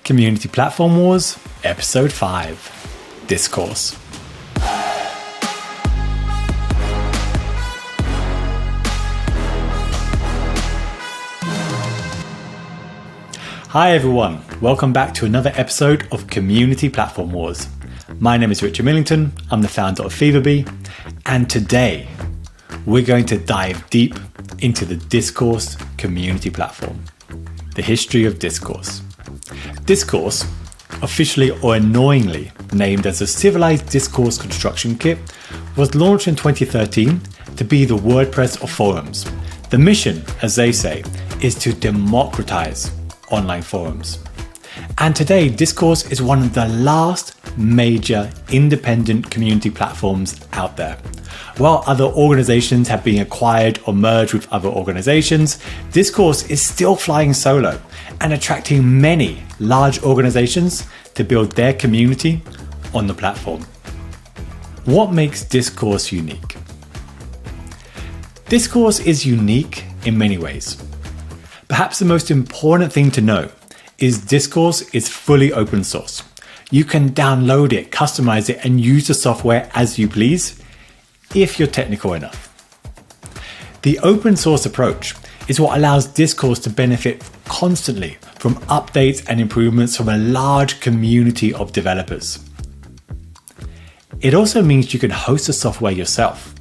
Community Platform Wars, Episode 5, Discourse. Hi everyone, welcome back to another episode of Community Platform Wars. My name is Richard Millington, I'm the founder of FeverBee, and today we're going to dive deep into the Discourse community platform, the history of discourse. Discourse, officially or annoyingly named as a Civilized Discourse Construction Kit, was launched in 2013 to be the WordPress of forums. The mission, as they say, is to democratize online forums. And today, Discourse is one of the last major independent community platforms out there. While other organizations have been acquired or merged with other organizations, Discourse is still flying solo and attracting many large organizations to build their community on the platform. What makes Discourse unique? Discourse is unique in many ways. Perhaps the most important thing to know is Discourse is fully open source. You can download it, customize it, and use the software as you please, if you're technical enough. The open source approach is what allows Discourse to benefit constantly from updates and improvements from a large community of developers. It also means you can host the software yourself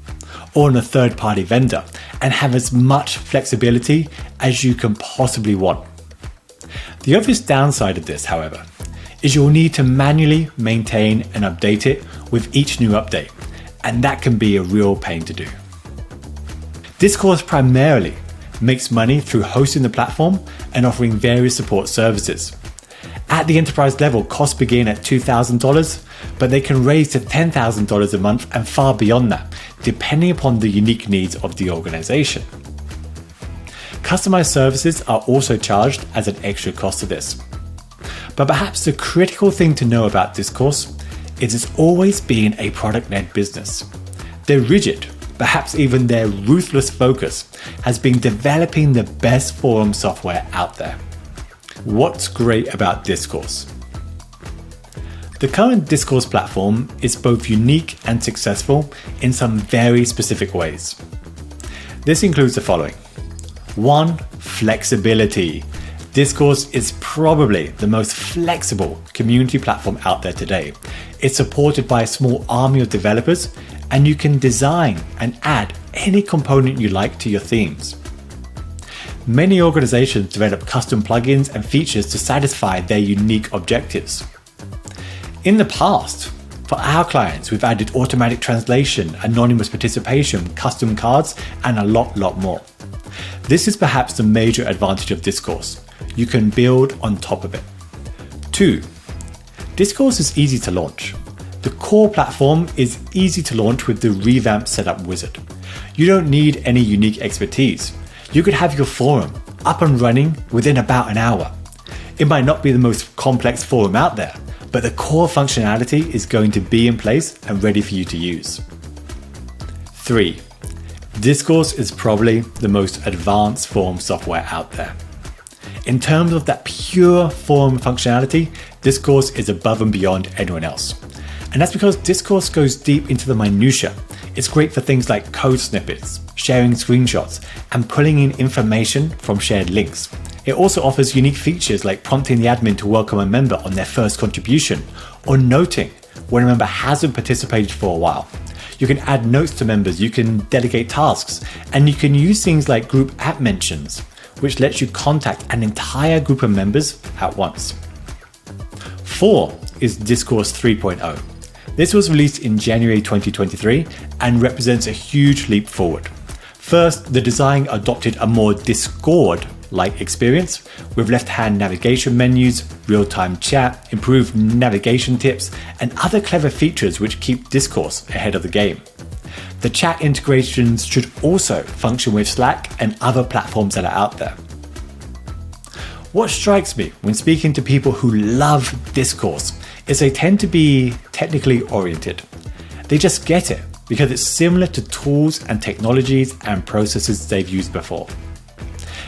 or on a third-party vendor and have as much flexibility as you can possibly want. The obvious downside of this, however, is you'll need to manually maintain and update it with each new update, and that can be a real pain to do. Discourse primarily makes money through hosting the platform and offering various support services. At the enterprise level, costs begin at $2,000, but they can raise to $10,000 a month and far beyond that, depending upon the unique needs of the organization. Customized services are also charged as an extra cost to this. But perhaps the critical thing to know about Discourse is it's always been a product-led business. They're rigid, perhaps even their ruthless focus has been developing the best forum software out there. What's great about Discourse? The current Discourse platform is both unique and successful in some very specific ways. This includes the following. 1. Flexibility. Discourse is probably the most flexible community platform out there today. It's supported by a small army of developers, and you can design and add any component you like to your themes. Many organizations develop custom plugins and features to satisfy their unique objectives. In the past, for our clients, we've added automatic translation, anonymous participation, custom cards, and a lot more. This is perhaps the major advantage of Discourse. You can build on top of it. 2. Discourse is easy to launch. The core platform is easy to launch with the revamped setup wizard. You don't need any unique expertise. You could have your forum up and running within about an hour. It might not be the most complex forum out there, but the core functionality is going to be in place and ready for you to use. 3. Discourse is probably the most advanced forum software out there. In terms of that pure forum functionality, Discourse is above and beyond anyone else. And that's because Discourse goes deep into the minutiae. It's great for things like code snippets, sharing screenshots, and pulling in information from shared links. It also offers unique features like prompting the admin to welcome a member on their first contribution, or noting when a member hasn't participated for a while. You can add notes to members, you can delegate tasks, and you can use things like group app mentions, which lets you contact an entire group of members at once. 4 is Discourse 3.0. This was released in January 2023 and represents a huge leap forward. First, the design adopted a more Discord-like experience with left-hand navigation menus, real-time chat, improved navigation tips, and other clever features which keep Discourse ahead of the game. The chat integrations should also function with Slack and other platforms that are out there. What strikes me when speaking to people who love Discourse is they tend to be technically oriented. They just get it because it's similar to tools and technologies and processes they've used before.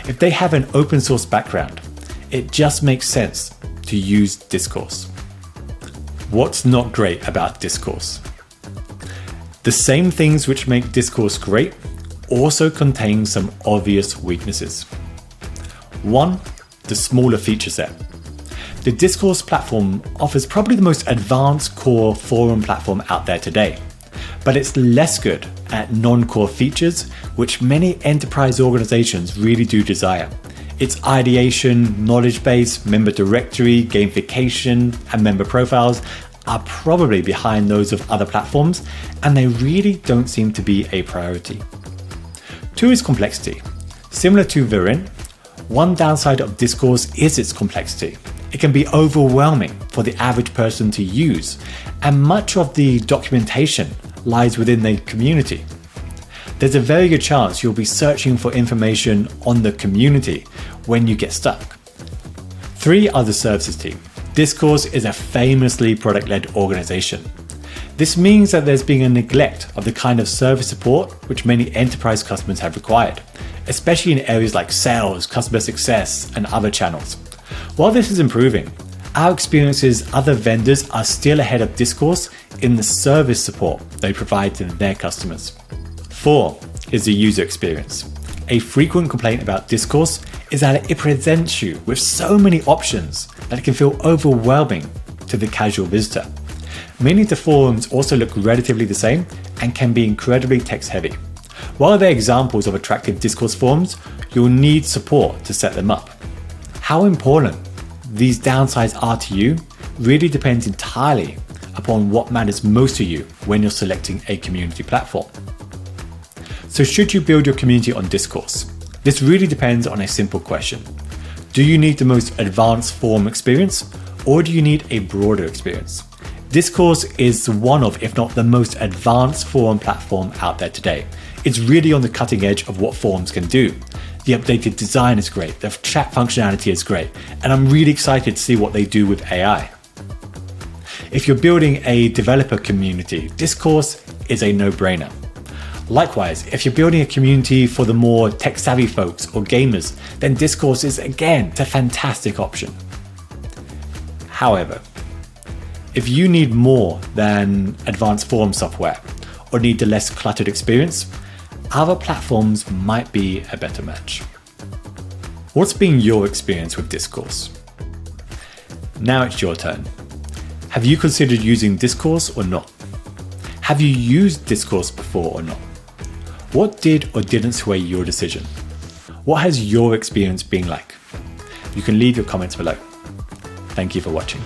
If they have an open source background, it just makes sense to use Discourse. What's not great about Discourse? The same things which make Discourse great also contain some obvious weaknesses. 1. The smaller feature set. The Discourse platform offers probably the most advanced core forum platform out there today, but it's less good at non-core features which many enterprise organizations really do desire. Its ideation, knowledge base, member directory, gamification, and member profiles are probably behind those of other platforms, and they really don't seem to be a priority. 2 is complexity. Similar to Virin, one downside of Discourse is its complexity. It can be overwhelming for the average person to use, and much of the documentation lies within the community. There's a very good chance you'll be searching for information on the community when you get stuck. 3 are the services team. Discourse is a famously product-led organization. This means that there's been a neglect of the kind of service support which many enterprise customers have required, especially in areas like sales, customer success, and other channels. While this is improving, our experience is other vendors are still ahead of Discourse in the service support they provide to their customers. 4 is the user experience. A frequent complaint about Discourse is that it presents you with so many options that it can feel overwhelming to the casual visitor. Many of the forums also look relatively the same and can be incredibly text heavy. While they're examples of attractive Discourse forums, you'll need support to set them up. How important these downsides are to you really depends entirely upon what matters most to you when you're selecting a community platform. So should you build your community on Discourse? This really depends on a simple question. Do you need the most advanced forum experience, or do you need a broader experience? Discourse is one of, if not the most advanced forum platform out there today. It's really on the cutting edge of what forums can do. The updated design is great, the chat functionality is great, and I'm really excited to see what they do with AI. If you're building a developer community, Discourse is a no-brainer. Likewise, if you're building a community for the more tech-savvy folks or gamers, then Discourse is again a fantastic option. However, if you need more than advanced forum software or need a less cluttered experience, other platforms might be a better match. What's been your experience with Discourse? Now it's your turn. Have you considered using Discourse or not? Have you used Discourse before or not? What did or didn't sway your decision? What has your experience been like? You can leave your comments below. Thank you for watching.